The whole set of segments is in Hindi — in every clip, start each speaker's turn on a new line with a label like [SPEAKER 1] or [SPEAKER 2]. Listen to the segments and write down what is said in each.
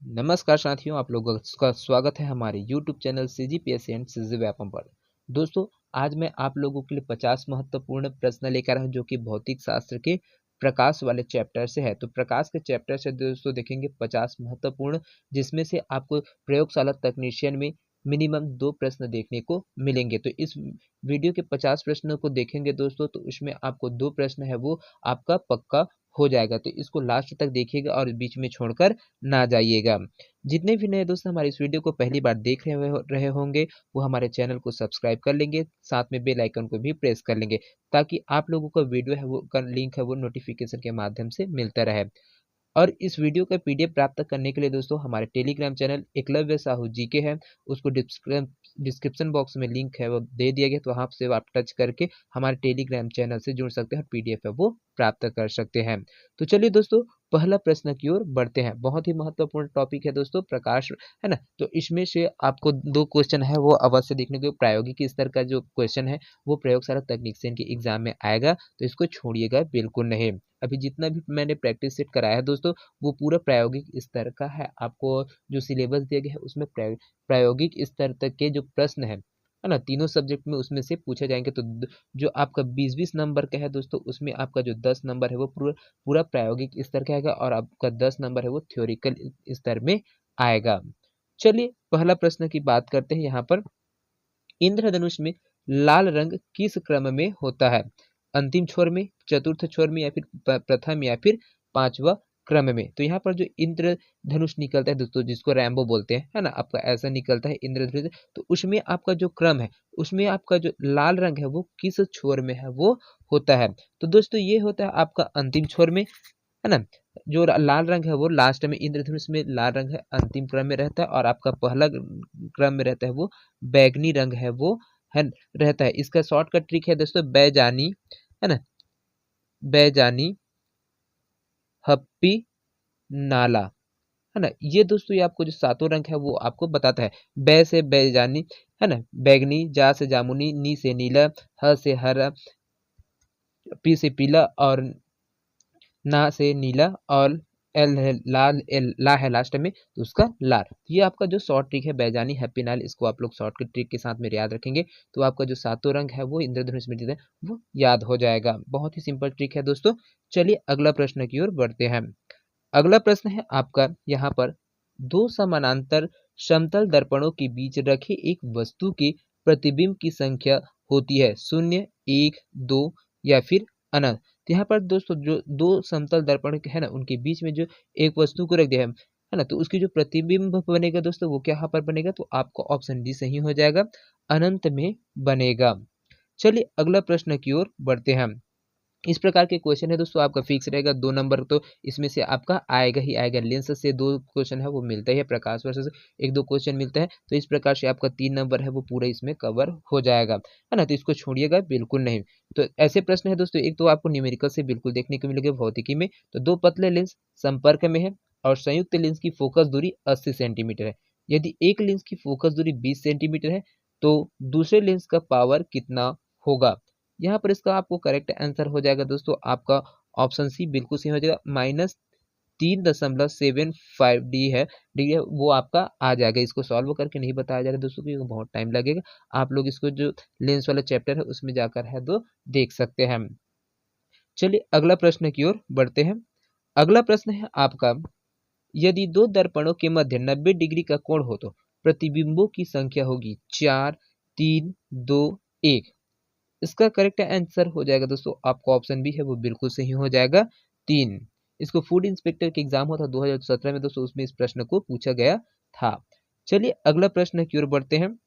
[SPEAKER 1] नमस्कार साथियों, आप लोगों का स्वागत है हमारे YouTube channel CGPSC and CG Vyapam पर। दोस्तों, आज मैं आप लोगों के लिए 50 महत्वपूर्ण प्रश्न लेकर आया हूं जो कि भौतिक शास्त्र के प्रकाश वाले चैप्टर से है। तो प्रकाश के चैप्टर से दोस्तों देखेंगे 50 महत्वपूर्ण, जिसमें से आपको प्रयोगशाला तकनीशियन में मिनिमम 2 प्रश्न देखने को मिलेंगे। तो इस वीडियो के 50 प्रश्नों को देखेंगे दोस्तों, तो उसमें आपको 2 प्रश्न है वो आपका पक्का हो जाएगा। तो इसको लास्ट तक देखिएगा और बीच में छोड़कर ना जाइएगा। जितने भी नए दोस्त हमारे इस वीडियो को पहली बार देख रहे होंगे, वो हमारे चैनल को सब्सक्राइब कर लेंगे, साथ में बेल आइकन को भी प्रेस कर लेंगे, ताकि आप लोगों को वीडियो है वो का लिंक है वो नोटिफिकेशन के माध्यम से मिलता रहे। और इस वीडियो का पीडीएफ प्राप्त करने के लिए दोस्तों हमारे Telegram channel Eklavya Sahu GK है, उसको डिस्क्रिप्शन बॉक्स में लिंक है वो दे दिया गया, तो वहाँ से आप टच करके हमारे टेलीग्राम चैनल से जुड़ सकते हैं और पीडीएफ है वो प्राप्त कर सकते हैं। तो चलिए दोस्तों, पहला प्रश्न की ओर बढ़ते हैं। बहुत ही महत्वपूर्ण टॉपिक है दोस्तों, प्रकाश है ना। तो इसमें से आपको 2 क्वेश्चन है वो अवश्य देखने को, प्रायोगिक स्तर का जो क्वेश्चन है वो प्रयोगशाला तकनीशियन के एग्जाम में आएगा, तो इसको छोड़िएगा बिल्कुल नहीं। अभी जितना भी मैंने प्रैक्टिस सेट कराया है दोस्तों, वो पूरा प्रायोगिक स्तर का है। आपको जो सिलेबस दिया गया है उसमें प्रायोगिक स्तर तक के जो प्रश्न है ना, तीनों सब्जेक्ट में उसमें से पूछे जाएंगे। तो जो आपका 20-20 नंबर का है दोस्तों, उसमें आपका जो 10 नंबर है वो पूरा पूरा प्रायोगिक स्तर का आएगा और आपका 10 नंबर है वो थ्योरिकल स्तर में आएगा। चलिए पहला प्रश्न की बात करते हैं। यहाँ पर इंद्रधनुष में लाल रंग किस क्रम में होता है? अंतिम छोर में, चतुर्थ छोर में, या फिर प्रथम, या फिर पांचवा क्रम में? तो यहाँ पर जो इंद्रधनुष निकलता है दोस्तों, जिसको रैम्बो बोलते हैं, है ना, आपका ऐसा निकलता है इंद्रधनुष। तो उसमें आपका जो क्रम है, उसमें आपका जो लाल रंग है वो किस छोर में है वो होता है? तो दोस्तों ये होता है आपका अंतिम छोर में, है ना। जो लाल रंग है वो लास्ट में, इंद्रधनुष में लाल रंग है अंतिम क्रम में रहता है, और आपका पहला क्रम में रहता है वो बैगनी रंग है वो है रहता है। इसका शॉर्टकट ट्रिक है दोस्तों बैजानी, है ना, बैजानी, हप्पी, नाला, है ना। ये दोस्तों ये आपको जो सातों रंग है वो आपको बताता है। बै से बैजानी, है ना, बैगनी, जा से जामुनी, नी से नीला, ह से हरा, पी से पीला, और ना से नीला, और एल है लाल, एल ला है लास्ट में, तो उसका लाल। ये आपका जो शॉर्ट ट्रिक है बैजानी, हैप्पी नाल, इसको आप लोग शॉर्ट के ट्रिक के साथ में याद रखेंगे, तो आपका जो सातों रंग है वो इंद्रधनुष में है वो याद हो जाएगा। बहुत ही सिंपल ट्रिक है दोस्तों। चलिए अगला प्रश्न की ओर बढ़ते हैं। अगला प्रश्न है आपका यहाँ पर, 2 समानांतर समतल दर्पणों के बीच रखे एक वस्तु के प्रतिबिंब की संख्या होती है 0, 1, 2 या फिर अनंत। तो यहाँ पर दोस्तों जो 2 समतल दर्पण है ना, उनके बीच में जो एक वस्तु को रख दिया है ना, तो उसकी जो प्रतिबिंब बनेगा दोस्तों वो क्या यहाँ पर बनेगा? तो आपका ऑप्शन डी सही हो जाएगा, अनंत में बनेगा। चलिए अगला प्रश्न की ओर बढ़ते हैं। इस प्रकार के क्वेश्चन है दोस्तों, आपका फिक्स रहेगा 2 नंबर, तो इसमें से आपका आएगा ही आएगा। लेंस से 2 क्वेश्चन है वो मिलता ही है, प्रकाश वर्ष से 1-2 क्वेश्चन मिलता है, तो इस प्रकार से आपका 3 नंबर है वो पूरा इसमें कवर हो जाएगा, है ना। तो इसको छोड़िएगा बिल्कुल नहीं। तो ऐसे प्रश्न है दोस्तों, एक तो आपको न्यूमेरिकल से बिल्कुल देखने को मिलेगा भौतिकी में, तो 2 पतले लेंस संपर्क में है और संयुक्त लेंस की फोकस दूरी 80 सेंटीमीटर है। यदि एक लेंस की फोकस दूरी 20 सेंटीमीटर है तो दूसरे लेंस का पावर कितना होगा? यहाँ पर इसका आपको करेक्ट आंसर हो जाएगा दोस्तों आपका ऑप्शन सी बिल्कुल सही हो जाएगा, -3.75 डी है वो आपका आ जाएगा। इसको सॉल्व करके नहीं बताया जाएगा दोस्तों क्योंकि बहुत टाइम लगेगा। आप लोग इसको जो लेंस वाला चैप्टर है उसमें जाकर है तो देख सकते हैं। चलिए अगला प्रश्न की ओर बढ़ते हैं। अगला प्रश्न है आपका, यदि 2 दर्पणों के मध्य 90 डिग्री का कोण हो तो प्रतिबिंबों की संख्या होगी 4, 3, 2, 1। इसका करेक्ट आंसर हो जाएगा दोस्तों आपका ऑप्शन बी है वो बिल्कुल सही हो जाएगा, 3। इसको फूड इंस्पेक्टर के एग्जाम हुआ था 2017 में दोस्तों, उसमें इस प्रश्न को पूछा गया था। चलिए अगला प्रश्न की ओर बढ़ते हैं।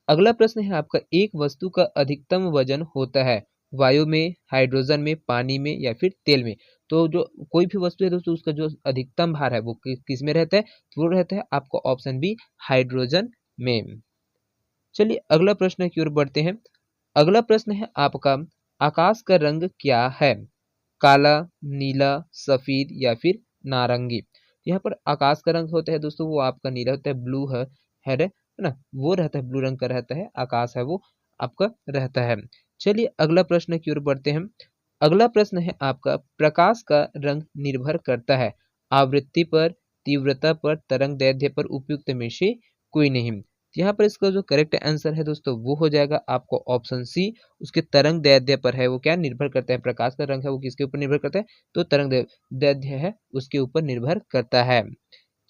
[SPEAKER 1] अगला प्रश्न है आपका, एक वस्तु का अधिकतम वजन होता है वायु में, हाइड्रोजन में, पानी में या फिर तेल में? तो जो कोई भी वस्तु है दोस्तों उसका जो अधिकतम भार है वो किस में रहता है? तो वो रहता है आपका ऑप्शन बी, हाइड्रोजन में। चलिए अगला प्रश्न की ओर बढ़ते हैं। अगला प्रश्न है आपका, आकाश का रंग क्या है? काला, नीला, सफेद या फिर नारंगी? यहाँ पर आकाश का रंग होता है दोस्तों वो आपका नीला होता है, ब्लू है ना, वो रहता है, ब्लू रंग का रहता है, आकाश है वो आपका रहता है। चलिए अगला प्रश्न की ओर बढ़ते हैं। अगला प्रश्न है आपका, प्रकाश का रंग निर्भर करता है आवृत्ति पर, तीव्रता पर, तरंग दैर्ध्य पर उपयुक्त में से कोई नहीं। तो यहाँ पर इसका जो करेक्ट आंसर है दोस्तों वो हो जाएगा आपको ऑप्शन सी, उसके तरंग दैर्ध्य पर है। वो क्या निर्भर करता है, प्रकाश का रंग है वो किसके ऊपर निर्भर करता है, तो तरंग दैर्ध्य है उसके ऊपर निर्भर करता है।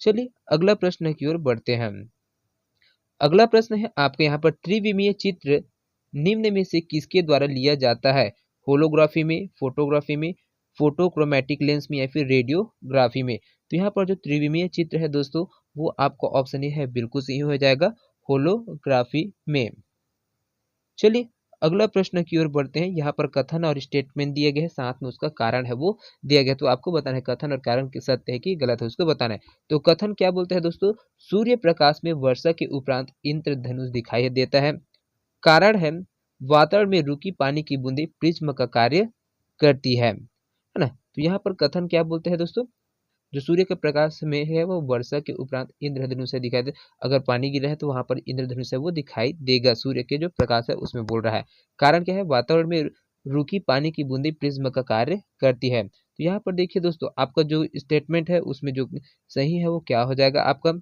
[SPEAKER 1] चलिए अगला प्रश्न की ओर बढ़ते हैं। अगला प्रश्न है आपके यहाँ पर, त्रिविमीय चित्र निम्न में से किसके द्वारा लिया जाता है, होलोग्राफी में, फोटोग्राफी में, फोटोक्रोमैटिक लेंस में या फिर रेडियोग्राफी में। तो यहाँ पर जो त्रिविमीय चित्र है दोस्तों वो आपका ऑप्शन ए है, बिल्कुल सही हो जाएगा, होलोग्राफी में। चलिए अगला प्रश्न की ओर बढ़ते हैं। यहाँ पर कथन और स्टेटमेंट दिए गए हैं, साथ में उसका कारण है वो दिया गया, तो आपको बताना है कथन और कारण कि सत्य है कि गलत है, उसको बताना है। तो कथन क्या बोलते हैं दोस्तों, सूर्य प्रकाश में वर्षा के उपरांत इंद्रधनुष दिखाई देता है। कारण है, वातावरण में रुकी पानी की बूंदें प्रिज्म का कार्य करती है ना। तो यहाँ पर कथन क्या बोलते हैं दोस्तों, जो सूर्य के प्रकाश में है वो वर्षा के उपरांत इंद्रधनुष से दिखाई दे, अगर पानी गिरा है तो वहां पर इंद्रधनुष है वो दिखाई देगा, सूर्य के जो प्रकाश है उसमें बोल रहा है। कारण क्या है, वातावरण में रुकी पानी की बूंदें प्रिज्म का कार्य करती है। तो यहाँ पर देखिए दोस्तों, आपका जो स्टेटमेंट है उसमें जो सही है वो क्या हो जाएगा आपका,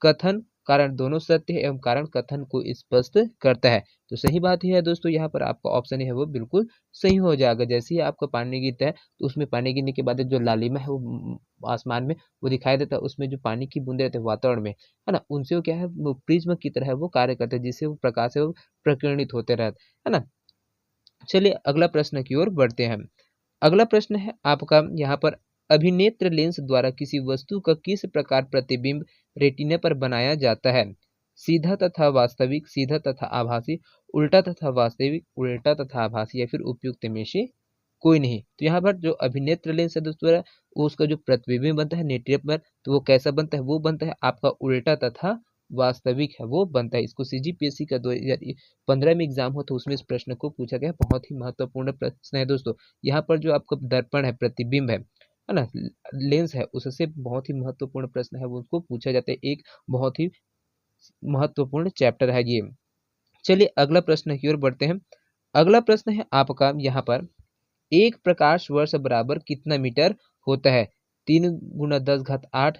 [SPEAKER 1] कथन कारण दोनों सत्य है एवं कारण कथन को स्पष्ट करता है। तो सही बात ही है दोस्तों, यहाँ पर आपका ऑप्शन है वो बिल्कुल सही हो जाएगा। जैसे ही आपका पानी गिरता है तो उसमें पानी गिरने के बाद जो लालिमा है वो आसमान में वो दिखाई देता है, उसमें जो पानी की बूंदे रहते हैं वातावरण में, है ना, उनसे वो क्या है, वो प्रिज्म की तरह वो कार्य करते हैं, जिससे वो प्रकाश है वो प्रकीर्णित होते रहते है ना। चलिए अगला प्रश्न की ओर बढ़ते हैं। अगला प्रश्न है आपका यहाँ पर, अभिनेत्र लेंस द्वारा किसी वस्तु का किस प्रकार प्रतिबिंब रेटिना पर बनाया जाता है, सीधा तथा वास्तविक, सीधा तथा आभासी, उल्टा तथा वास्तविक, उल्टा तथा आभासी या फिर उपयुक्त में से कोई नहीं। तो यहाँ पर जो अभिनेत्र लेंस है दोस्तों वो उसका जो प्रतिबिंब बनता है नेत्रिय पर, तो वो कैसा बनता है, वो बनता है आपका उल्टा तथा वास्तविक है वो बनता है। इसको सीजीपीएससी का 2015 में एग्जाम हो तो उसमें इस प्रश्न को पूछा गया, बहुत ही महत्वपूर्ण प्रश्न है दोस्तों। यहाँ पर जो आपका दर्पण है, प्रतिबिंब है ना, लेंस है, उससे बहुत ही महत्वपूर्ण प्रश्न है वो उसको पूछा जाता है, एक बहुत ही महत्वपूर्ण चैप्टर है ये। चलिए अगला प्रश्न की ओर बढ़ते हैं। अगला प्रश्न है आपका यहाँ पर, एक प्रकाश वर्ष बराबर कितना मीटर होता है, 3 × 10⁸,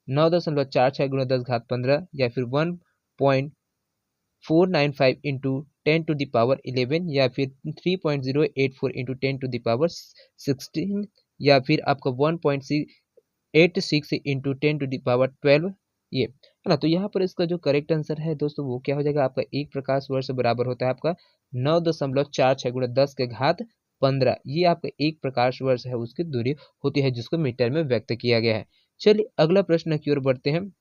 [SPEAKER 1] 9.46 × 10⁻15 या फिर 1.495 इंटू 10⁻11 या फिर 3.084 इंटू 10⁻16 या फिर आपका 1.86 इंटू 10⁻12, ये है ना। तो यहाँ पर इसका जो करेक्ट आंसर है दोस्तों वो क्या हो जाएगा आपका, एक प्रकाश वर्ष बराबर होता है आपका 9.46 × 10⁻15, ये आपका एक प्रकाश वर्ष है उसकी दूरी होती है जिसको मीटर में व्यक्त किया गया है। चलिए अगला प्रश्न की ओर बढ़ते हैं।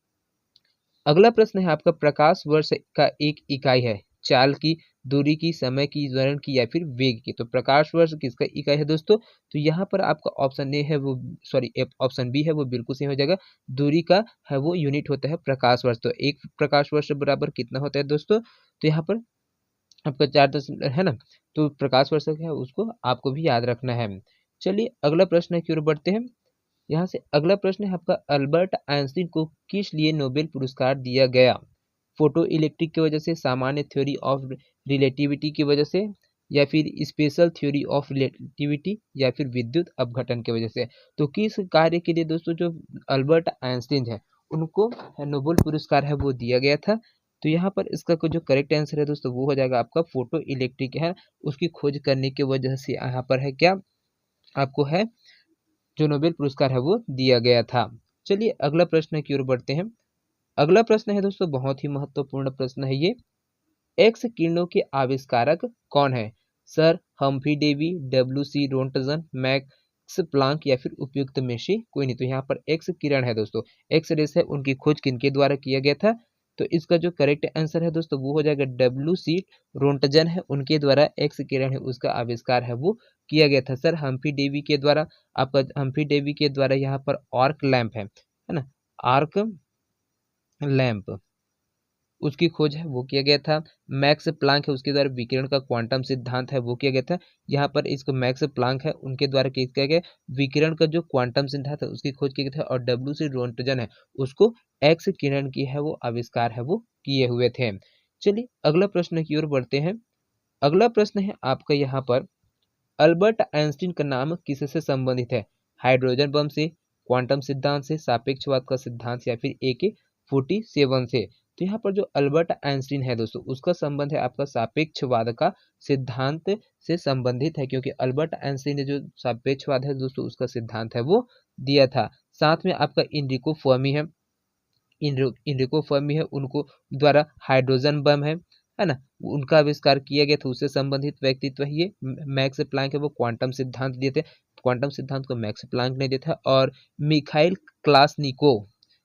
[SPEAKER 1] अगला प्रश्न है आपका, प्रकाश वर्ष का एक इकाई है, चाल की, दूरी की, समय की, त्वरण की या फिर वेग की। तो प्रकाश वर्ष किसका इकाई है दोस्तों, तो यहाँ पर आपका ऑप्शन ए है वो, सॉरी ऑप्शन बी है वो बिल्कुल सही हो जाएगा, दूरी का है वो यूनिट होता है प्रकाश वर्ष। तो एक प्रकाश वर्ष बराबर कितना होता है दोस्तों, तो यहाँ पर आपका 4 है ना, तो प्रकाश वर्ष है उसको आपको भी याद रखना है। चलिए अगला प्रश्न की ओर बढ़ते हैं। यहाँ से अगला प्रश्न है आपका, अल्बर्ट आइंस्टीन को किस लिए नोबेल पुरस्कार दिया गया, फोटो इलेक्ट्रिक की वजह से, सामान्य थ्योरी ऑफ रिलेटिविटी की वजह से या फिर स्पेशल थ्योरी ऑफ रिलेटिविटी या फिर विद्युत अपघटन की वजह से। तो किस कार्य के लिए दोस्तों जो अल्बर्ट आइंस्टीन है उनको नोबेल पुरस्कार है वो दिया गया था। तो यहाँ पर इसका जो करेक्ट आंसर है दोस्तों वो हो जाएगा आपका फोटो इलेक्ट्रिक है, उसकी खोज करने की वजह से यहाँ पर है क्या आपको है जो नोबेल पुरस्कार है वो दिया गया था। चलिए अगला प्रश्न की ओर बढ़ते हैं। अगला प्रश्न है दोस्तों बहुत ही महत्वपूर्ण प्रश्न है ये, एक्स किरणों के आविष्कारक कौन है, sir Humphry Davy, W C. Rontgen, Max Planck या फिर उपयुक्त में से कोई नहीं। तो यहाँ पर एक्स किरण है दोस्तों, एक्स रेस है, उनकी खोज किनके द्वारा किया गया था, तो इसका जो करेक्ट आंसर है दोस्तों वो हो जाएगा डब्ल्यू.सी. रोंटगन है, उनके द्वारा एक्स किरण है उसका आविष्कार है वो किया गया था। सर हम्फ्री डेवी के द्वारा, आपका हम्फ्री डेवी के द्वारा यहाँ पर आर्क लैंप है ना, आर्क लैंप उसकी खोज है वो किया गया था। मैक्स प्लांक है उसके द्वारा विकिरण का क्वांटम सिद्धांत है वो किया गया था। यहाँ पर इसको मैक्स प्लांक है उनके द्वारा किया गया विकिरण का जो क्वांटम सिद्धांत है उसकी खोज किया गया था। और डब्ल्यू.सी. रोंटगन है उसको एक्स किरण की है वो आविष्कार है वो किए हुए थे। चलिए अगला प्रश्न की ओर बढ़ते हैं। अगला प्रश्न है आपका यहाँ पर, अल्बर्ट आइंस्टीन का नाम किससे संबंधित है, हाइड्रोजन बम से, क्वांटम सिद्धांत से, सापेक्षवाद का सिद्धांत या फिर AK-47 से। तो यहाँ पर जो अल्बर्ट आइंस्टीन है दोस्तों, उसका संबंध है आपका सापेक्षवाद का सिद्धांत से संबंधित है, क्योंकि अल्बर्ट आइंस्टीन ने जो सापेक्षवाद है दोस्तों उसका सिद्धांत है वो दिया था। साथ में आपका इनरिको फर्मी है, इनरिको फर्मी है, उनको द्वारा हाइड्रोजन बम है ना, उनका आविष्कार किया गया था, उससे संबंधित व्यक्तित्व है ये। मैक्स प्लैंक है, वो क्वांटम सिद्धांत दिए थे, क्वांटम सिद्धांत को मैक्स प्लैंक ने दिया था। और मिखाइल क्लासनिको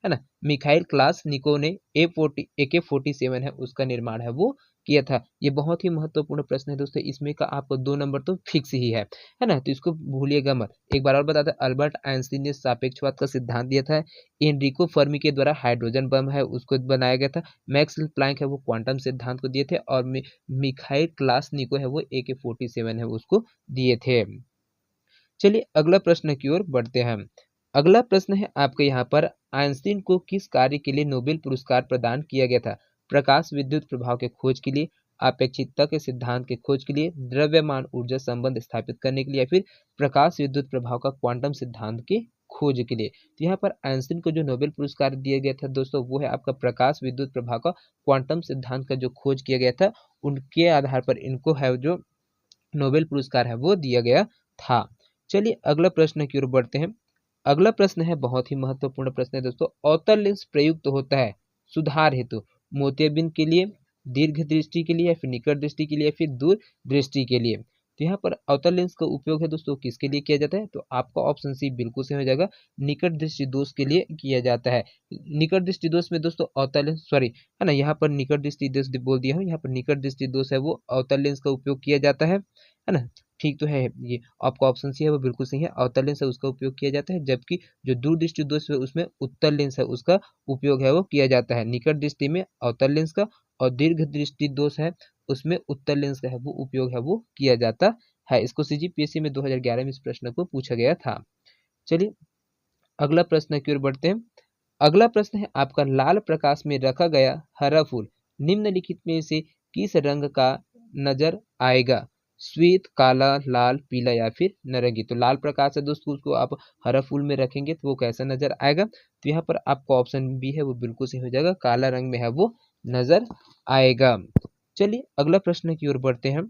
[SPEAKER 1] है ना, मिखाइल क्लासनिको ने AK-47 है उसका निर्माण है वो किया था। ये बहुत ही महत्वपूर्ण प्रश्न है दोस्तों, इसमें का आपको 2 नंबर तो फिक्स ही है ना, तो इसको भूलिएगा मत। एक बार और बताते हैं, अल्बर्ट आइंस्टीन ने सापेक्षवाद का सिद्धांत दिया था, एनरिको फर्मी के द्वारा हाइड्रोजन बम है उसको बनाया गया था, मैक्स प्लैंक है वो क्वांटम सिद्धांत को दिए थे, और मिखाइल क्लासनिको है वो AK-47 है उसको दिए थे। चलिए अगला प्रश्न की ओर बढ़ते हैं। अगला प्रश्न है आपके यहाँ पर, आइंस्टीन को किस कार्य के लिए नोबेल पुरस्कार प्रदान किया गया था? प्रकाश विद्युत प्रभाव के खोज के लिए, अपेक्षितता के सिद्धांत के खोज के लिए, द्रव्यमान ऊर्जा संबंध स्थापित करने के लिए, या फिर प्रकाश विद्युत प्रभाव का क्वांटम सिद्धांत के खोज के लिए। तो यहाँ पर आइंस्टीन को जो नोबेल पुरस्कार दिया गया था दोस्तों, वो है आपका प्रकाश विद्युत प्रभाव का क्वांटम सिद्धांत का जो खोज किया गया था, उनके आधार पर इनको है जो नोबेल पुरस्कार है वो दिया गया था। चलिए अगला प्रश्न की ओर बढ़ते हैं। अगला प्रश्न है बहुत ही महत्वपूर्ण प्रश्न है दोस्तों, अवतल लेंस प्रयुक्त होता है सुधार हेतु मोतियाबिंद के लिए, दीर्घ दृष्टि के लिए, या फिर निकट दृष्टि के लिए, या फिर दूर दृष्टि के लिए। तो यहाँ पर अवतल लेंस का उपयोग है दोस्तों किसके लिए किया जाता है? तो आपका ऑप्शन सी बिल्कुल सही हो जाएगा, निकट दृष्टि दोष के लिए किया जाता है। निकट दृष्टि दोष में दोस्तों अवतल लेंस, सॉरी है ना, यहाँ पर निकट दृष्टि दोष बोल दिया हूँ, यहाँ पर निकट दृष्टि दोष है वो अवतल लेंस का उपयोग किया जाता है ना। ठीक तो है, ये आपका ऑप्शन सी है वो बिल्कुल सही है, अवतल लेंस है उसका उपयोग किया जाता है, जबकि जो दूरदृष्टि दोष है उसमें उत्तल लेंस है उसका उपयोग है वो किया जाता है। निकट दृष्टि में अवतल लेंस का, और दीर्घ दृष्टि दोष है उसमें उत्तल लेंस का है वो उपयोग है वो किया जाता है। इसको CGPSC में 2011 में इस प्रश्न को पूछा गया था। चलिए अगला प्रश्न की ओर बढ़ते हैं। अगला प्रश्न है आपका, लाल प्रकाश में रखा गया हरा फूल निम्नलिखित में से किस रंग का नजर आएगा? श्वेत, काला, लाल, पीला, या फिर नारंगी। तो लाल प्रकाश है दोस्तों, उसको आप हरा फूल में रखेंगे तो वो कैसा नजर आएगा? तो यहाँ पर आपका ऑप्शन बी है वो बिल्कुल सही हो जाएगा, काला रंग में है वो नजर आएगा। चलिए अगला प्रश्न की ओर बढ़ते हैं।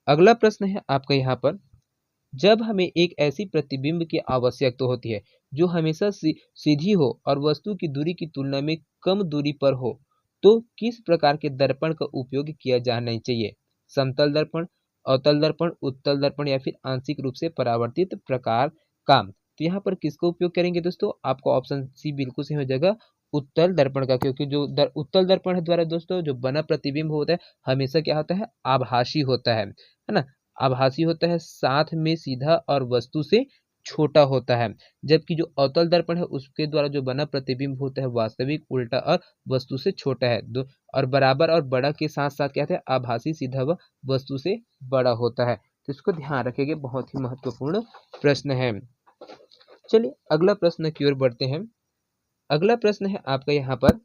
[SPEAKER 1] अगला प्रश्न है आपका यहाँ पर, जब हमें एक ऐसी प्रतिबिंब की आवश्यकता होती है जो हमेशा सीधी हो और वस्तु की दूरी की तुलना में कम दूरी पर हो, तो किस प्रकार के दर्पण का उपयोग किया जाना चाहिए? समतल दर्पण, अवतल दर्पण, उत्तल दर्पण, या फिर आंशिक रूप से परावर्तित प्रकार का। तो यहाँ पर किसका उपयोग करेंगे दोस्तों? आपका ऑप्शन सी बिल्कुल सही हो जाएगा, उत्तल दर्पण का, क्योंकि जो उत्तल दर्पण द्वारा दोस्तों जो बना प्रतिबिंब होता है हमेशा क्या होता है? आभासी होता है ना, आभासी होता है, साथ में सीधा और वस्तु से छोटा होता है। जबकि जो अवतल दर्पण है उसके द्वारा जो बना प्रतिबिंब होता है वास्तविक, उल्टा और वस्तु से छोटा है। दो और बराबर और बड़ा के साथ साथ क्या है? आभासी, सीधा व वस्तु से बड़ा होता है। तो इसको ध्यान रखिएगा, बहुत ही महत्वपूर्ण प्रश्न है। चलिए अगला प्रश्न की ओर बढ़ते हैं। अगला प्रश्न है आपका यहाँ पर,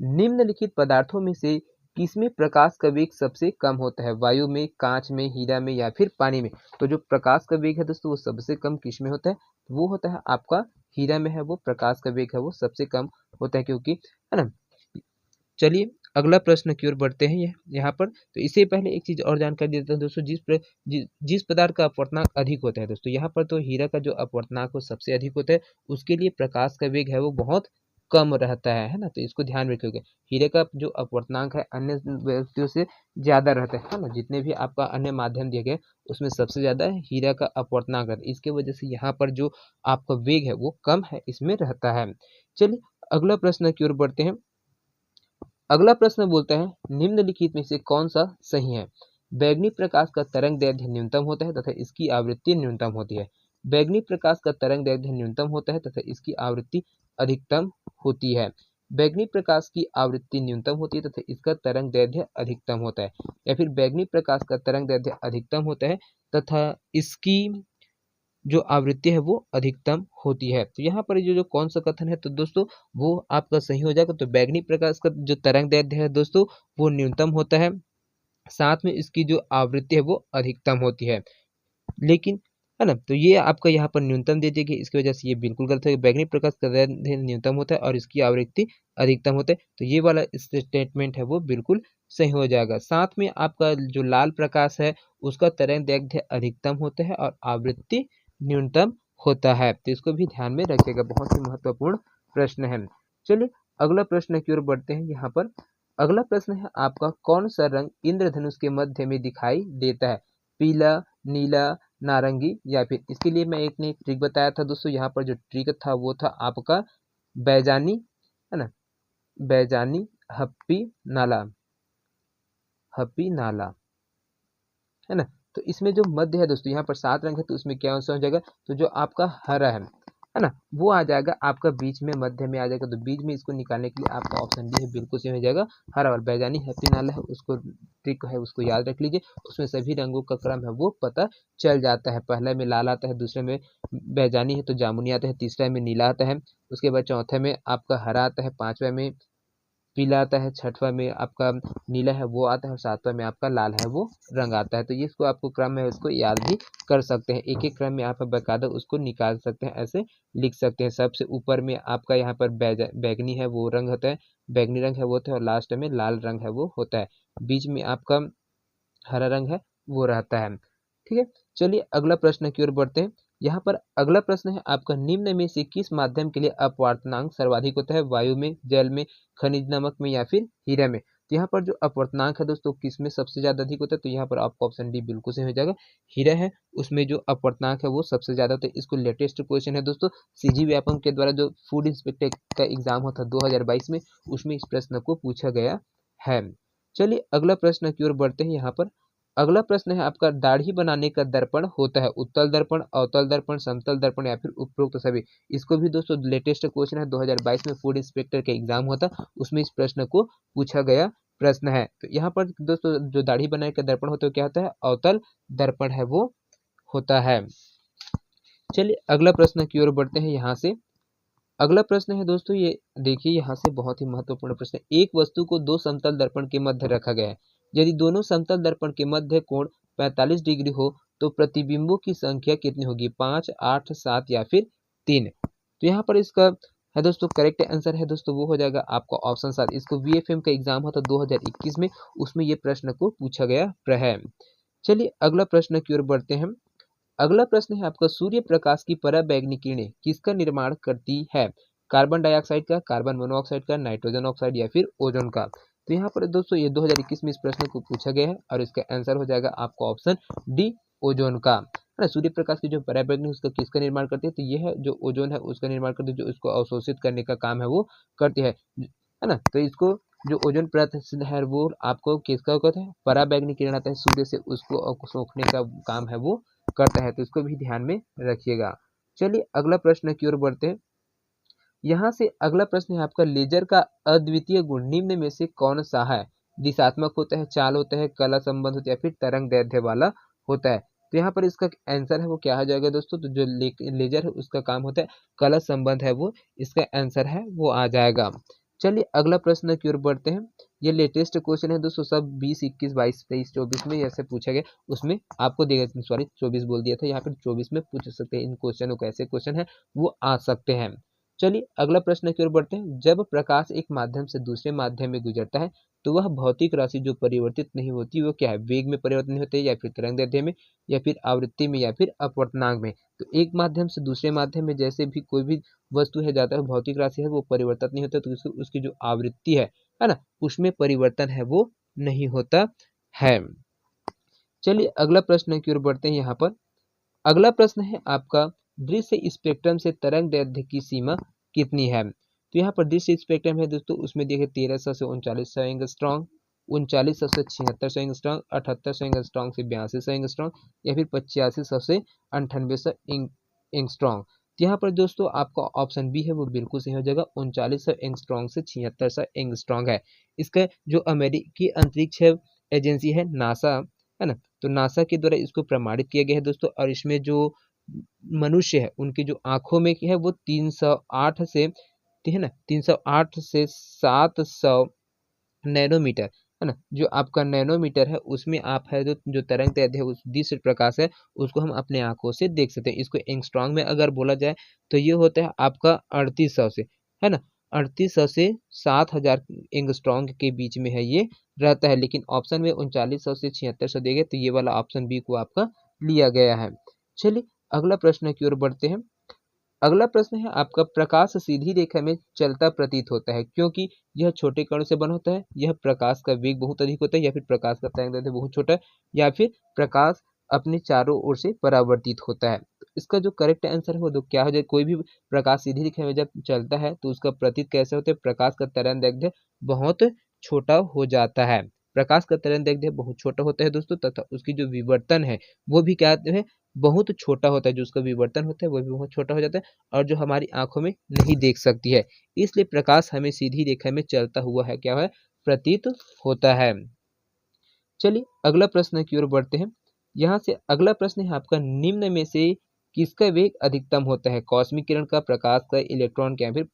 [SPEAKER 1] निम्नलिखित पदार्थों में से किसमें प्रकाश का वेग सबसे कम होता है? वायु में, कांच में, हीरा में, या फिर पानी में। तो जो प्रकाश का वेग है दोस्तों वो सबसे कम किस में होता है? वो होता है आपका हीरा में है वो प्रकाश का वेग है वो सबसे कम होता है, क्योंकि है ना। चलिए अगला प्रश्न की ओर बढ़ते हैं यहाँ पर। तो इससे पहले एक चीज और जानकारी देता हूँ दोस्तों, जिस पदार्थ का अपवर्तनांक अधिक होता है दोस्तों, यहाँ पर तो हीरा का जो अपवर्तनांक वो सबसे अधिक होता है, उसके लिए प्रकाश का वेग है वो बहुत कम रहता है ना, तो इसको ध्यान में रखिएगा। हीरे का जो अपवर्तनांक है अन्य व्यक्तियों से ज्यादा रहता है ना, जितने भी आपका अन्य माध्यम दिए गए उसमें सबसे ज्यादा हीरा का अपवर्तनांक रहता है, इसके वजह से यहाँ पर जो आपका वेग है वो कम है इसमें रहता है। चलिए अगला प्रश्न की ओर बढ़ते हैं। अगला प्रश्न बोलता है, निम्नलिखित में से कौन सा सही है? बैगनी प्रकाश का तरंग दैर्घ्य न्यूनतम होता है तथा इसकी आवृत्ति न्यूनतम होती है। बैगनी प्रकाश का तरंग दैर्घ्य न्यूनतम होता है तथा इसकी आवृत्ति अधिकतम होती है। बैगनी प्रकाश की आवृत्ति न्यूनतम होती है तथा इसका तरंग दैर्घ्य अधिकतम होता है। या फिर बैगनी प्रकाश का तरंग दैर्घ्य अधिकतम होता है तथा इसकी जो आवृत्ति है वो अधिकतम होती है। तो यहाँ पर जो कौन सा कथन है तो दोस्तों वो आपका सही हो जाएगा। तो बैगनी प्रकाश का जो तरंग दैर्घ्य है दोस्तों वो न्यूनतम होता है, साथ में इसकी जो आवृत्ति है वो अधिकतम होती है। लेकिन है ना। तो ये आपका यहाँ पर न्यूनतम दे दिया गया, इसकी वजह से ये बिल्कुल गलत है। बैंगनी प्रकाश का तरंगदैर्घ्य न्यूनतम होता है और इसकी आवृत्ति अधिकतम होता है, तो ये वाला स्टेटमेंट है वो बिल्कुल सही हो जाएगा। साथ में आपका जो लाल प्रकाश है उसका तरंगदैर्घ्य अधिकतम होता है और आवृत्ति न्यूनतम होता है, तो इसको भी ध्यान में रखिएगा, बहुत ही महत्वपूर्ण प्रश्न है। चलिए अगला प्रश्न की ओर बढ़ते हैं। यहाँ पर अगला प्रश्न है आपका, कौन सा रंग इंद्रधनुष के मध्य में दिखाई देता है? पीला, नीला, नारंगी या फिर? इसके लिए मैं एक ने ट्रिक बताया था दोस्तों, यहाँ पर जो ट्रिक था वो था आपका बैजानी, है ना, बैजानी हप्पी नाला, हप्पी नाला, है ना। तो इसमें जो मध्य है दोस्तों, यहाँ पर 7 रंग है, तो उसमें क्या आंसर हो जाएगा? तो जो आपका हरा है ना, वो आ जाएगा आपका बीच में, मध्य में आ जाएगा। तो बीच में इसको निकालने के लिए आपका ऑप्शन डी है, बिल्कुल सही हो जाएगा हरा। और बैजानी हैप्पी नाला है, उसको ट्रिक है उसको याद रख लीजिए, उसमें सभी रंगों का क्रम है वो पता चल जाता है। पहले में लाल आता है, दूसरे में बैजानी है तो जामुनी आता है, तीसरे में नीला आता है, उसके बाद चौथे में आपका हरा आता है, पांचवा में पीला आता है, छठवां में आपका नीला है वो आता है, और सातवां में आपका लाल है वो रंग आता है। तो ये इसको आपको क्रम है उसको याद भी कर सकते हैं, एक एक क्रम में आप बाकायदा उसको निकाल सकते हैं, ऐसे लिख सकते हैं। सबसे ऊपर में आपका यहाँ पर बैगनी है वो रंग होता है, बैगनी रंग है वो होता है, और लास्ट में लाल रंग है वो होता है, बीच में आपका हरा रंग है वो रहता है। ठीक है, चलिए अगला प्रश्न की ओर बढ़ते हैं। यहाँ पर अगला प्रश्न है आपका, निम्न में से किस माध्यम के लिए अपवर्तनांक सर्वाधिक होता है? वायु में, जल में, खनिज नमक में या फिर हीरा में? तो यहाँ पर जो अपवर्तनांक है दोस्तों किस में सबसे ज्यादा अधिक होता है? तो यहाँ पर आपका ऑप्शन डी बिल्कुल सही हो जाएगा, हीरा है उसमें जो अपवर्तनांक है वो सबसे ज्यादा होता है। इसको लेटेस्ट क्वेश्चन है दोस्तों, सीजी व्यापम के द्वारा जो फूड इंस्पेक्टर का एग्जाम होता है 2022 में, उसमें इस प्रश्न को पूछा गया है। चलिए अगला प्रश्न की ओर बढ़ते हैं। यहाँ पर अगला प्रश्न है आपका, दाढ़ी बनाने का दर्पण होता है उत्तल दर्पण, अवतल दर्पण, समतल दर्पण या फिर उपरोक्त सभी? इसको भी दोस्तों लेटेस्ट क्वेश्चन है, 2022 में फूड इंस्पेक्टर का एग्जाम होता, उसमें इस प्रश्न को पूछा गया प्रश्न है। तो यहाँ पर दोस्तों जो दाढ़ी बनाने का दर्पण होता है क्या होता है? अवतल दर्पण है वो होता है। चलिए अगला प्रश्न की ओर बढ़ते हैं। यहाँ से अगला प्रश्न है दोस्तों, ये देखिए यहाँ से बहुत ही महत्वपूर्ण प्रश्न है। एक वस्तु को दो समतल दर्पण के मध्य रखा गया है, यदि दोनों समतल दर्पण के मध्य कोण 45 डिग्री हो तो प्रतिबिंबों की संख्या कितनी होगी? 5, 8, 7 या फिर 3? तो यहाँ पर इसका है दोस्तों करेक्ट आंसर है दोस्तों वो हो जाएगा आपका ऑप्शन 7। इसको वीएफएम का एग्जाम होता 2021 में, उसमें ये प्रश्न को पूछा गया है। चलिए अगला प्रश्न की ओर बढ़ते हैं। अगला प्रश्न है आपका, सूर्य प्रकाश की पराबैंगनी किरणें किसका निर्माण करती है? कार्बन डाइऑक्साइड का, कार्बन मोनोऑक्साइड का, नाइट्रोजन ऑक्साइड या फिर ओजोन का? तो यहाँ पर दोस्तों ये 2021 में इस प्रश्न को पूछा गया है और इसका आंसर हो जाएगा आपका ऑप्शन डी, ओजोन का, है ना। सूर्य प्रकाश की जो पराबैंगनी उसका किसका निर्माण करती है? तो ये है जो ओजोन है उसका निर्माण करती है, जो इसको अवशोषित करने का काम है वो करती है ना। तो इसको जो ओजोन परत है वो आपको किसका होता है? पराबैंगनी किरण आता है सूर्य से, उसको सोखने का काम है वो करता है, तो इसको भी ध्यान में रखिएगा। चलिए अगला प्रश्न की ओर बढ़ते हैं। यहाँ से अगला प्रश्न है आपका, लेजर का अद्वितीय गुण निम्न में से कौन सा है? दिशात्मक होता है, चाल होता है, कला संबंध होता है या फिर तरंग दैर्ध्य वाला होता है? तो यहाँ पर इसका आंसर है वो क्या आ जाएगा दोस्तों? तो जो लेजर है उसका काम होता है कला संबंध है वो इसका आंसर है वो आ जाएगा। चलिए अगला प्रश्न की ओर बढ़ते हैं। ये लेटेस्ट क्वेश्चन है दोस्तों, सब 20, 21, 22, 23, 24 में जैसे पूछा गया उसमें आपको देगा, सॉरी 24 बोल दिया था, यहाँ पर 24 में पूछ सकते हैं इन क्वेश्चनों को, ऐसे क्वेश्चन है वो आ सकते हैं। चलिए अगला प्रश्न की ओर बढ़ते हैं। जब प्रकाश एक माध्यम से दूसरे माध्यम में गुजरता है तो वह भौतिक राशि जो परिवर्तित नहीं होती वो क्या है? वेग में परिवर्तन नहीं होते, या फिर तरंगदैर्ध्य में, या फिर आवृत्ति में, या फिर अपवर्तनांक में? तो एक माध्यम से दूसरे माध्यम में जैसे भी कोई भी वस्तु है जाता है, भौतिक राशि है वो परिवर्तित नहीं होता, तो उसकी जो आवृत्ति है ना, उसमें परिवर्तन है वो नहीं होता है। चलिए अगला प्रश्न की ओर बढ़ते हैं। यहाँ पर अगला प्रश्न है आपका, दृश्य स्पेक्ट्रम से तरंग दैर्ध्य की सीमा कितनी है? तो यहाँ पर दृश्य स्पेक्ट्रम है दोस्तों, उसमें देखिए 1300 से 3900 एंगस्ट्रॉन्ग, 3900 से 7600 एंगस्ट्रॉन्ग, 7800 एंगस्ट्रॉन्ग से 8200 एंगस्ट्रॉन्ग, या फिर 8500 से 9800 एंगस्ट्रॉन्ग? तो यहाँ पर दोस्तों आपका ऑप्शन बी है वो बिल्कुल सही हो जाएगा, 3900 एंगस्ट्रॉन्ग से 7600 एंगस्ट्रॉन्ग है। इसका जो अमेरिकी अंतरिक्ष एजेंसी है नासा, है ना, तो नासा के द्वारा इसको प्रमाणित किया गया है दोस्तों। और इसमें जो मनुष्य है उनकी जो आंखों में है वो 308 से, ठीक है ना, 308 से 700 नैनोमीटर है ना, जो आपका नैनोमीटर है उसमें आप है जो तरंग दैर्ध्य है उस दिश प्रकाश है उसको हम अपने आंखों से देख सकते हैं। इसको एंगस्ट्रॉन्ग में अगर बोला जाए तो ये होता है आपका 3800 से, है ना, 3800 से 7000 एंगस्ट्रॉन्ग के बीच में है ये रहता है। लेकिन ऑप्शन में 3900 से 7600 दिए गए, तो ये वाला ऑप्शन बी को आपका लिया गया है। चलिए अगला प्रश्न की ओर बढ़ते हैं। अगला प्रश्न है आपका, प्रकाश सीधी रेखा में चलता प्रतीत होता है क्योंकि यह छोटे कण से बना होता है, यह प्रकाश का वेग बहुत अधिक होता है, या फिर प्रकाश का तरंगदैर्ध्य बहुत छोटा है, या फिर प्रकाश अपने चारों ओर से परावर्तित होता है। तो इसका जो करेक्ट आंसर है वो तो क्या हो जाए, कोई भी प्रकाश सीधी रेखा में जब चलता है तो उसका प्रतीत कैसे होता है, प्रकाश का तरंगदैर्ध्य बहुत छोटा हो जाता है। प्रकाश का तरंगदैर्ध्य बहुत छोटा होता है दोस्तों, तथा उसकी जो विवर्तन है वो भी क्या है, बहुत छोटा होता है। जो उसका विवर्तन होता है वो भी बहुत छोटा हो जाता है और जो हमारी आंखों में नहीं देख सकती है। इसलिए प्रकाश हमें सीधी रेखा में चलता हुआ है क्या है, प्रतीत होता है। चलिए अगला प्रश्न की ओर बढ़ते हैं। यहाँ से अगला प्रश्न है आपका, निम्न में से किसका वेग अधिकतम होता है, कॉस्मिक किरण का, प्रकाश का, इलेक्ट्रॉन का, या फिर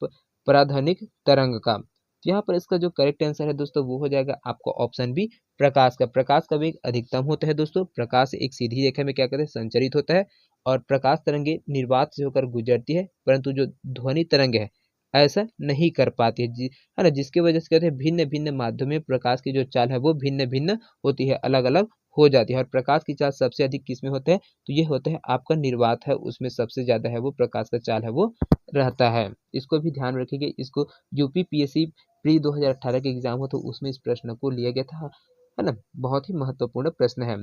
[SPEAKER 1] पराध्वनिक तरंग का। तो यहाँ पर इसका जो करेक्ट आंसर है दोस्तों वो हो जाएगा आपका ऑप्शन बी, प्रकाश का। प्रकाश का वेग अधिकतम होता है दोस्तों। प्रकाश एक सीधी रेखा में क्या करते हैं, संचरित होता है और प्रकाश तरंगे निर्वात से होकर गुजरती है, परंतु जो ध्वनि तरंग है ऐसा नहीं कर पाती है, है ना, जिसकी वजह से कहते हैं भिन्न भिन्न माध्यम में प्रकाश की जो चाल है वो भिन्न भिन्न होती है, अलग अलग हो जाती है। और प्रकाश की चाल सबसे अधिक किसमें होते हैं, तो ये होता है आपका निर्वात है, उसमें सबसे ज्यादा है वो प्रकाश का चाल है वो रहता है। इसको भी ध्यान रखिएगा। इसको यूपी पीएससी प्री 2018 के एग्जाम हो तो उसमें इस प्रश्न को लिया गया था, है ना, बहुत ही महत्वपूर्ण प्रश्न है।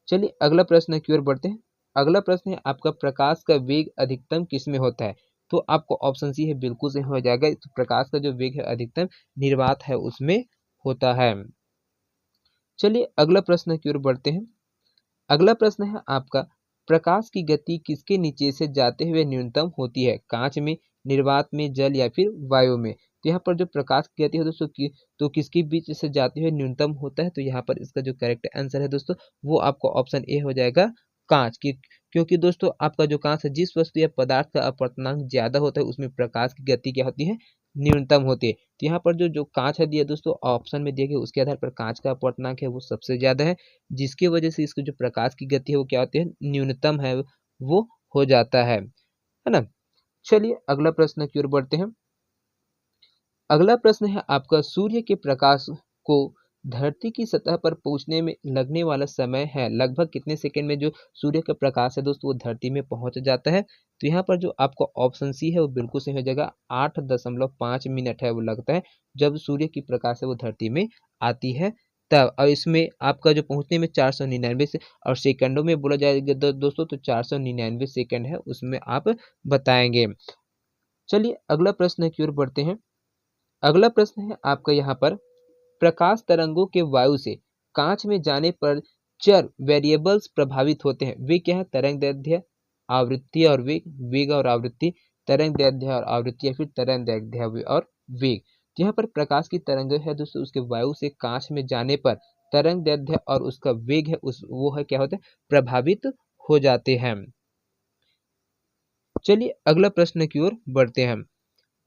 [SPEAKER 1] चलिए अगला प्रश्न की ओर बढ़ते हैं। अगला प्रश्न है आपका, प्रकाश का वेग अधिकतम किसमें होता है। तो आपको ऑप्शन सी है बिल्कुल सही हो जाएगा। तो प्रकाश का जो वेग है अधिकतम निर्वात है उसमें होता है। चलिए अगला प्रश्न की ओर बढ़ते हैं। अगला प्रश्न है आपका, प्रकाश की गति किसके नीचे से जाते हुए न्यूनतम होती है, कांच में, निर्वात में, जल या फिर वायु में। तो यहाँ पर जो प्रकाश की गति है दोस्तों की तो किसके बीच से जाते हुए न्यूनतम होता है, तो यहाँ पर इसका जो करेक्ट आंसर है दोस्तों वो आपको ऑप्शन ए हो जाएगा, कांच की। क्योंकि दोस्तों आपका जो कांच है, जिस वस्तु या पदार्थ का अपवर्तनांक ज्यादा होता है उसमें प्रकाश की गति क्या होती है, न्यूनतम होती है। तो यहाँ पर जो जो कांच है दिया दोस्तों ऑप्शन में दिया गया उसके आधार पर कांच का अपवर्तनांक है वो सबसे ज्यादा है, जिसकी वजह से इसकी जो प्रकाश की गति है वो क्या होती है, न्यूनतम है वो हो जाता है ना। चलिए अगला प्रश्न की ओर बढ़ते हैं। अगला प्रश्न है आपका, सूर्य के प्रकाश को धरती की सतह पर पहुंचने में लगने वाला समय है लगभग कितने सेकंड में जो सूर्य का प्रकाश है दोस्तों वो धरती में पहुंच जाता है। तो यहाँ पर जो आपका ऑप्शन सी है वो बिल्कुल सही हो जाएगा, 8.5 मिनट है वो लगता है जब सूर्य की प्रकाश है वो धरती में आती है तब। और इसमें आपका जो पहुंचने में 499 से और सेकंडों में बोला जाएगा दोस्तों तो 499 सेकंड है उसमें आप बताएंगे। चलिए अगला प्रश्न की ओर बढ़ते हैं। अगला प्रश्न है आपका यहाँ पर, प्रकाश तरंगों के वायु से कांच में जाने पर चर वेरिएबल्स प्रभावित होते हैं, वे क्या है, तरंग दैर्ध्य, आवृत्ति और वेग, वेग और आवृत्ति, तरंग दैर्ध्य और आवृत्ति, या फिर तरंग दैर्ध्य और वेग। तो यहाँ पर प्रकाश की तरंग है दोस्तों उसके वायु से कांच में जाने पर तरंग दैर्ध्य और उसका वेग है उस वो है क्या होता है, प्रभावित हो जाते हैं। चलिए अगला प्रश्न की ओर बढ़ते हैं।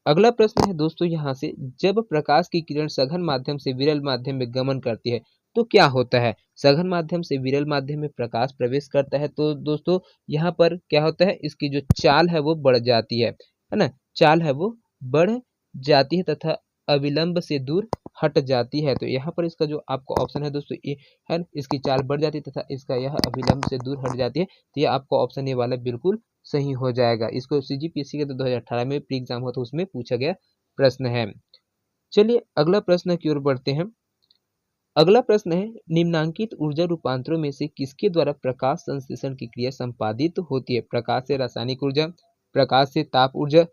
[SPEAKER 1] अगला प्रश्न है दोस्तों यहाँ से, जब प्रकाश की किरण सघन माध्यम से विरल माध्यम में गमन करती है तो क्या होता है, सघन माध्यम से विरल माध्यम में प्रकाश प्रवेश करता है तो दोस्तों यहाँ पर क्या होता है, इसकी जो चाल है वो बढ़ जाती है ना, चाल है वो बढ़ जाती है तथा अविलंब से दूर हट जाती है। तो यहाँ पर इसका जो आपको ऑप्शन है दोस्तों ये है, इसकी चाल बढ़ जाती है तथा इसका यह अविलंब से दूर हट जाती है। तो ये आपको ऑप्शन ए वाला बिल्कुल सही हो जाएगा। इसको सीजीपीएससी के 2018 में प्री एग्जाम हुआ था उसमें पूछा गया प्रश्न है। चलिए अगला प्रश्न की ओर बढ़ते हैं। अगला प्रश्न है, निम्नांकित ऊर्जा रूपांतरों में से किसके द्वारा प्रकाश संश्लेषण की क्रिया संपादित होती है, प्रकाश से रासायनिक ऊर्जा, प्रकाश से ताप ऊर्जा,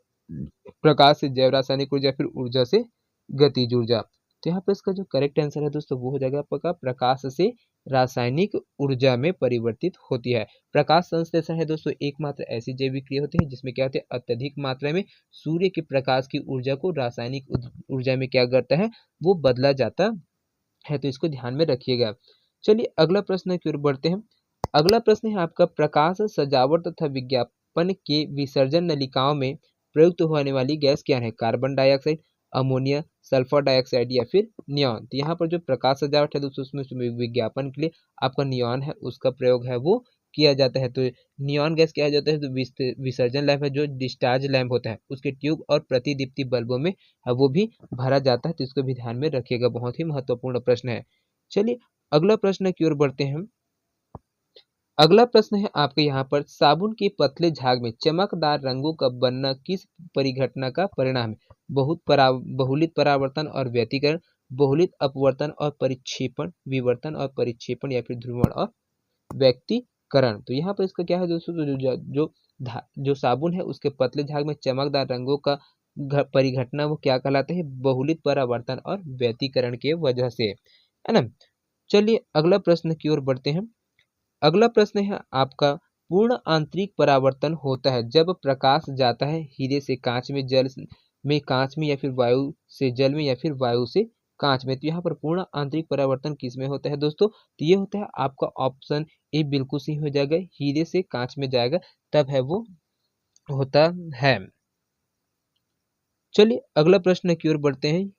[SPEAKER 1] प्रकाश से जैव रासायनिक ऊर्जा, फिर ऊर्जा से गतिज ऊर्जा। तो यहाँ पर इसका जो करेक्ट आंसर है दोस्तों वो हो जाएगा आपका प्रकाश से रासायनिक ऊर्जा में परिवर्तित होती है। प्रकाश संश्लेषण है दोस्तों एकमात्र ऐसी जैविक क्रिया होती है जिसमें क्या होता है, अत्यधिक मात्रा में सूर्य के प्रकाश की ऊर्जा को रासायनिक ऊर्जा में क्या करता है, वो बदला जाता है। तो इसको ध्यान में रखिएगा। चलिए अगला प्रश्न की ओर बढ़ते हैं। अगला प्रश्न है आपका, प्रकाश सजावट तथा विज्ञापन के विसर्जन नलिकाओं में प्रयुक्त होने वाली गैस क्या है, carbon dioxide, ammonia, sulphur dioxide या फिर नियॉन। तो यहाँ पर जो प्रकाश सजावट है दोस्तों उसमें विज्ञापन के लिए आपका नियॉन है उसका प्रयोग है वो किया जाता है। तो नियॉन गैस क्या जाता है, तो विसर्जन लैंप है जो डिस्चार्ज लैंप होता है उसके ट्यूब और प्रतिदीप्ति बल्बों में वो भी भरा जाता है। तो इसको भी ध्यान में रखिएगा, बहुत ही महत्वपूर्ण प्रश्न है। चलिए अगला प्रश्न की ओर बढ़ते हैं हम। अगला प्रश्न है आपके यहाँ पर, साबुन के पतले झाग में चमकदार रंगों का बनना किस परिघटना का परिणाम है? बहुलित परावर्तन और व्यतिकरण, बहुलित अपवर्तन और परिक्षेपण, विवर्तन और परिक्षेपण या फिर ध्रुवण और व्यक्तीकरण। तो यहाँ पर इसका क्या है दोस्तों, जो साबुन है उसके पतले झाग में चमकदार रंगों का परिघटना वो क्या कहलाते हैं? बहुलित परावर्तन और व्यतिकरण के वजह से, है ना। चलिए अगला प्रश्न की ओर बढ़ते हैं। अगला प्रश्न है आपका, पूर्ण आंतरिक परावर्तन होता है जब प्रकाश जाता है हीरे से कांच में, जल में कांच में, या फिर वायु से जल में, या फिर वायु से कांच में। तो यहाँ पर पूर्ण आंतरिक परावर्तन किस में होता है दोस्तों? तो ये होता है आपका ऑप्शन ए बिल्कुल सही हो जाएगा, हीरे से कांच में जाएगा तब है वो होता है। चलिए अगला प्रश्न की ओर बढ़ते हैं।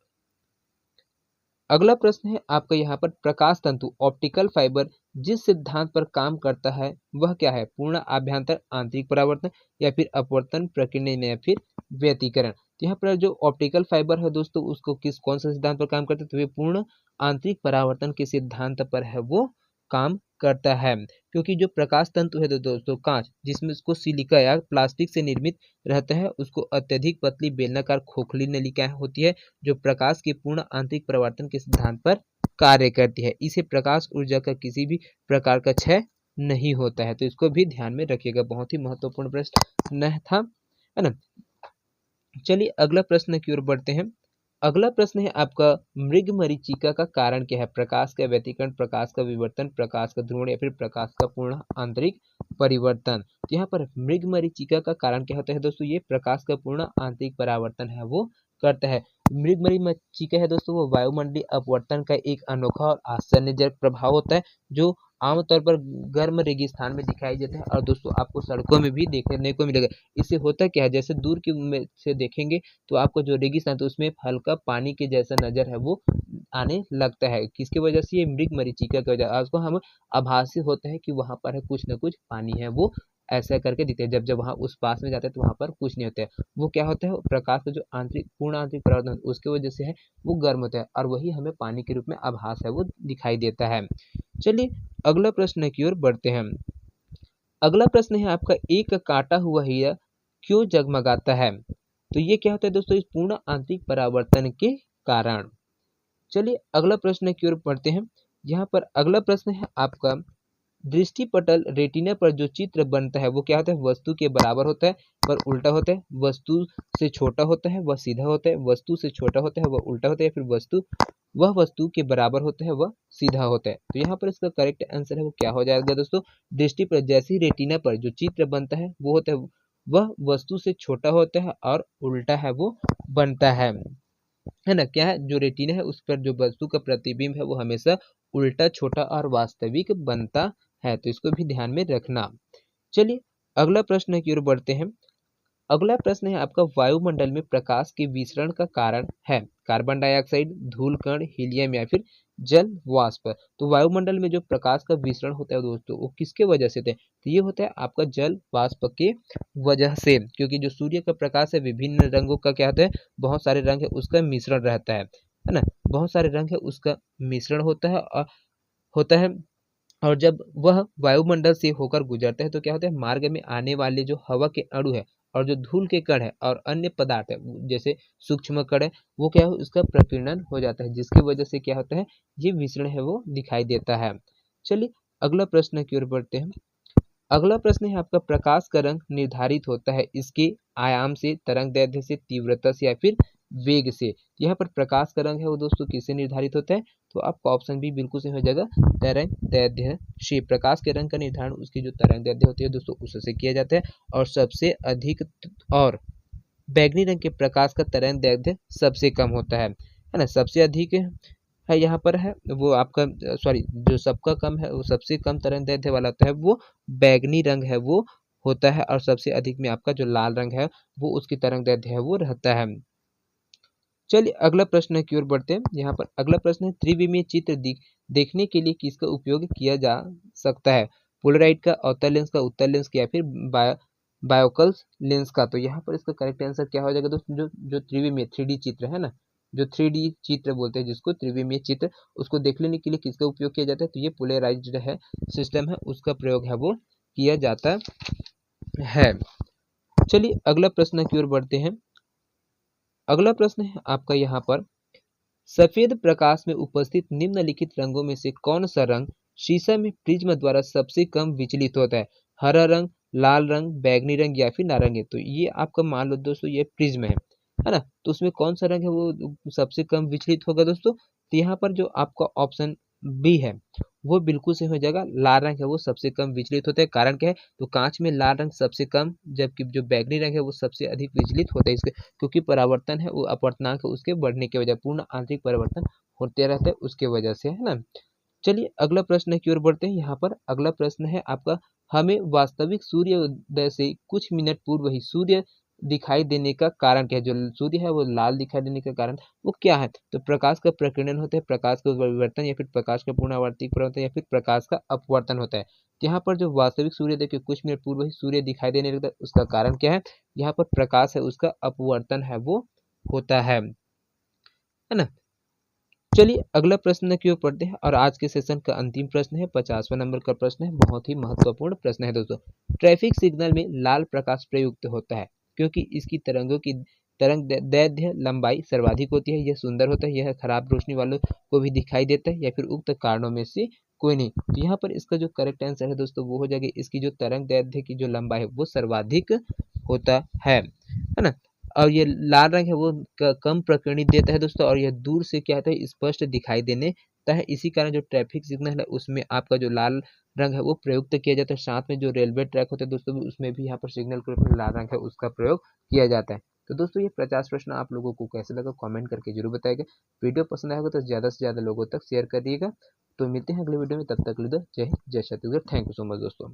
[SPEAKER 1] अगला प्रश्न है आपका यहाँ पर, प्रकाश तंतु ऑप्टिकल फाइबर जिस सिद्धांत पर काम करता है वह क्या है? पूर्ण आभ्यंतर आंतरिक परावर्तन या फिर अपवर्तन प्रकीर्णन या फिर व्यतिकरण। तो यहाँ पर जो ऑप्टिकल फाइबर है दोस्तों उसको कौन सा सिद्धांत पर काम करता है? तो ये पूर्ण आंतरिक परावर्तन के सिद्धांत पर है वो काम करता है। क्योंकि जो प्रकाश तंतु है दोस्तों कांच, जिसमें उसको सिलिका या प्लास्टिक से निर्मित रहता है, उसको अत्यधिक पतली बेलनाकार खोखली नलिका होती है जो प्रकाश के पूर्ण आंतरिक परावर्तन के सिद्धांत पर कार्य करती है। इसे प्रकाश ऊर्जा का किसी भी प्रकार का क्षय नहीं होता है। तो इसको भी ध्यान में रखिएगा, बहुत ही महत्वपूर्ण प्रश्न था, है ना। चलिए अगला प्रश्न की ओर बढ़ते हैं। अगला प्रश्न है आपका, मृगमरीचिका का कारण क्या है? प्रकाश का व्यतिकरण, प्रकाश का विवर्तन, प्रकाश का ध्रुवण या फिर प्रकाश का पूर्ण आंतरिक परिवर्तन। तो यहाँ पर मृगमरीचिका का कारण क्या होता है दोस्तों? ये प्रकाश का पूर्ण आंतरिक परावर्तन है वो करता है। मृगमरीचिका है दोस्तों वो वायुमंडलीय अपवर्तन का एक अनोखा और आश्चर्यजनक प्रभाव होता है जो आमतौर पर गर्म रेगिस्तान में दिखाई देता है और दोस्तों आपको सड़कों में भी देखने को मिलेगा। इससे होता क्या है, जैसे दूर की में से देखेंगे तो आपको जो रेगिस्तान तो उसमें हल्का पानी के जैसा नजर है वो आने लगता है। किसकी वजह से? ये मृगमरीचिका की वजह। उसको हम आभासी होता है कि वहां पर है कुछ न कुछ पानी है वो ऐसा करके दिखते हैं। जब जब वहां उस पास में जाते हैं तो वहां पर कुछ नहीं होता है। वो क्या होता है, प्रकाश का जो आंतरिक पूर्ण आंतरिक परावर्तन उसकी वजह से है वो गर्म होता है और वही हमें पानी के रूप में आभास है वो दिखाई देता है। चलिए अगला प्रश्न की ओर बढ़ते हैं। अगला प्रश्न है आपका, एक काटा हुआ हीरा क्यों जगमगाता है? तो ये क्या होता है दोस्तों? इस पूर्ण आंतरिक परावर्तन के कारण। चलिए अगला प्रश्न की ओर बढ़ते हैं। यहाँ पर अगला प्रश्न है आपका, दृष्टिपटल रेटिना पर जो चित्र बनता है वो क्या होता है? वस्तु के बराबर होता है पर उल्टा होता है, वस्तु से छोटा होता है वह सीधा होता है, वस्तु से छोटा होता है वह उल्टा होता है, या फिर वह वस्तु के बराबर होता है वह सीधा होता है। तो यहाँ पर इसका करेक्ट आंसर है वो क्या हो जाएगा दोस्तों? दृष्टि पर जैसे ही रेटिना पर जो चित्र बनता है वो होता है वह वस्तु से छोटा होता है और उल्टा है वो बनता है ना। क्या है, जो रेटिना है उस पर जो वस्तु का प्रतिबिंब है वो हमेशा उल्टा, छोटा और वास्तविक बनता है। तो इसको भी ध्यान में रखना। चलिए अगला प्रश्न की ओर बढ़ते हैं। अगला प्रश्न है आपका, वायुमंडल में प्रकाश के विसरण का कारण है कार्बन डाइऑक्साइड, धूल कण, हीलियम या फिर जल वाष्प। तो वायुमंडल में जो प्रकाश का विसरण होता है दोस्तों वो किसके वजह से होता है? तो ये होता है आपका जल वाष्प के वजह से। क्योंकि जो सूर्य का प्रकाश है विभिन्न रंगों का क्या होता है, बहुत सारे रंग है उसका मिश्रण रहता है ना। बहुत सारे रंग है उसका मिश्रण होता है और जब वह वायुमंडल से होकर गुजरता है तो क्या होता है, मार्ग में आने वाले जो हवा के अणु है और जो धूल के कण है और अन्य पदार्थ है जैसे सूक्ष्म कण है वो क्या है उसका प्रकीर्णन हो जाता है, जिसकी वजह से क्या होता है ये विसरण है वो दिखाई देता है। चलिए अगला प्रश्न की ओर बढ़ते हैं। अगला प्रश्न है आपका, प्रकाश का रंग निर्धारित होता है इसके आयाम से, तरंगदैर्घ्य से, तीव्रता से या फिर वेग से। यहाँ पर प्रकाश का रंग है वो दोस्तों किससे निर्धारित होता है? तो आपका ऑप्शन भी बिल्कुल सही हो जाएगा, तरंगदैर्घ्य से। प्रकाश के रंग का निर्धारण उसकी जो तरंगदैर्घ्य होती है दोस्तों उससे किया जाता है और सबसे अधिक और बैगनी रंग के प्रकाश का तरंगदैर्घ्य सबसे कम होता है ना। सबसे अधिक है यहाँ पर है वो आपका सॉरी जो सबका कम है वो सबसे कम तरंगदैर्घ्य वाला होता है वो बैगनी रंग है वो होता है और सबसे अधिक में आपका जो लाल रंग है वो उसकी तरंगदैर्घ्य है वो रहता है। चलिए अगला प्रश्न की ओर बढ़ते हैं। यहाँ पर अगला प्रश्न है, त्रिविमीय चित्र देखने के लिए किसका उपयोग किया जा सकता है? पोलराइड का, अवतल लेंस का, उत्तल लेंस का, या फिर बायोकल्स लेंस का। तो यहाँ पर इसका करेक्ट आंसर क्या हो जाएगा दोस्तों? जो जो त्रिविमीय 3D चित्र है ना, जो 3D चित्र बोलते हैं जिसको, त्रिविमीय चित्र, उसको देख लेने के लिए किसका उपयोग किया जाता है? तो ये पोलराइज्ड है सिस्टम है, उसका प्रयोग है वो किया जाता है। चलिए अगला प्रश्न की ओर बढ़ते हैं। अगला प्रश्न है आपका यहाँ पर, सफेद प्रकाश में उपस्थित निम्नलिखित रंगों में से कौन सा रंग शीशा में प्रिज्म द्वारा सबसे कम विचलित होता है? हरा रंग, लाल रंग, बैंगनी रंग, या फिर नारंगी। तो ये आपका मान लो दोस्तों ये प्रिज्म है ना, तो उसमें कौन सा रंग है वो सबसे कम विचलित होगा दोस्तों? तो यहाँ पर जो आपका ऑप्शन बी है वो बिल्कुल सही हो जाएगा। लाल रंग है वो सबसे कम विचलित होता है। कारण क्या है? तो कांच में लाल रंग सबसे कम, जबकि जो बैंगनी रंग है वो सबसे अधिक विचलित होता है इसके, क्योंकि परावर्तन है वो अपवर्तनांक है उसके बढ़ने की वजह, पूर्ण आंतरिक परिवर्तन होते रहते हैं उसके वजह से, है ना। चलिए अगला प्रश्न की ओर बढ़ते हैं। यहाँ पर अगला प्रश्न है आपका, हमें वास्तविक सूर्योदय से कुछ मिनट पूर्व ही सूर्य दिखाई देने का कारण क्या है? जो सूर्य है वो लाल दिखाई देने का कारण वो क्या है? तो प्रकाश का प्रकीर्णन होता है, प्रकाश का विवर्तन, या फिर प्रकाश का पूर्ण आवर्ती परिवर्तन, या फिर प्रकाश का अपवर्तन होता है। यहाँ पर जो वास्तविक सूर्योदय के कुछ मिनट पूर्व ही सूर्य दिखाई देने लगता है, उसका कारण क्या है? यहाँ पर प्रकाश है उसका अपवर्तन है वो होता है ना। चलिए अगला प्रश्न की ओर पढ़ते हैं, और आज के सेशन का अंतिम प्रश्न है, 50वां नंबर का प्रश्न है, बहुत ही महत्वपूर्ण प्रश्न है दोस्तों। ट्रैफिक सिग्नल में लाल प्रकाश प्रयुक्त होता है क्योंकि इसकी तरंगों की तरंग दैर्ध्य लंबाई सर्वाधिक होती है, यह सुंदर होता है, यह खराब रोशनी वालों को भी दिखाई देता है, या फिर उक्त कारणों में से कोई नहीं। तो यहाँ पर इसका जो करेक्ट आंसर है दोस्तों वो हो जाएगा, इसकी जो तरंग दैर्ध्य की जो लंबाई है वो सर्वाधिक होता है ना। और ये लाल रंग है वो कम प्रकीर्णित देता है दोस्तों, और यह दूर से क्या होता है? स्पष्ट दिखाई देने देता है। इसी कारण जो ट्रैफिक सिग्नल है उसमें आपका जो लाल रंग है वो प्रयुक्त किया जाता है। साथ में जो रेलवे ट्रैक होते हैं दोस्तों उसमें भी यहाँ पर सिग्नल के रूप में लाल रंग है उसका प्रयोग किया जाता है। तो दोस्तों ये 50 प्रश्न आप लोगों को कैसे लगा कमेंट करके जरूर बताइएगा। वीडियो पसंद आएगा तो ज़्यादा से ज़्यादा लोगों तक शेयर करिएगा। तो मिलते हैं अगले वीडियो में, तब तक के लिए जय हिंद जय Chhattisgarh. Thank you so much दोस्तों।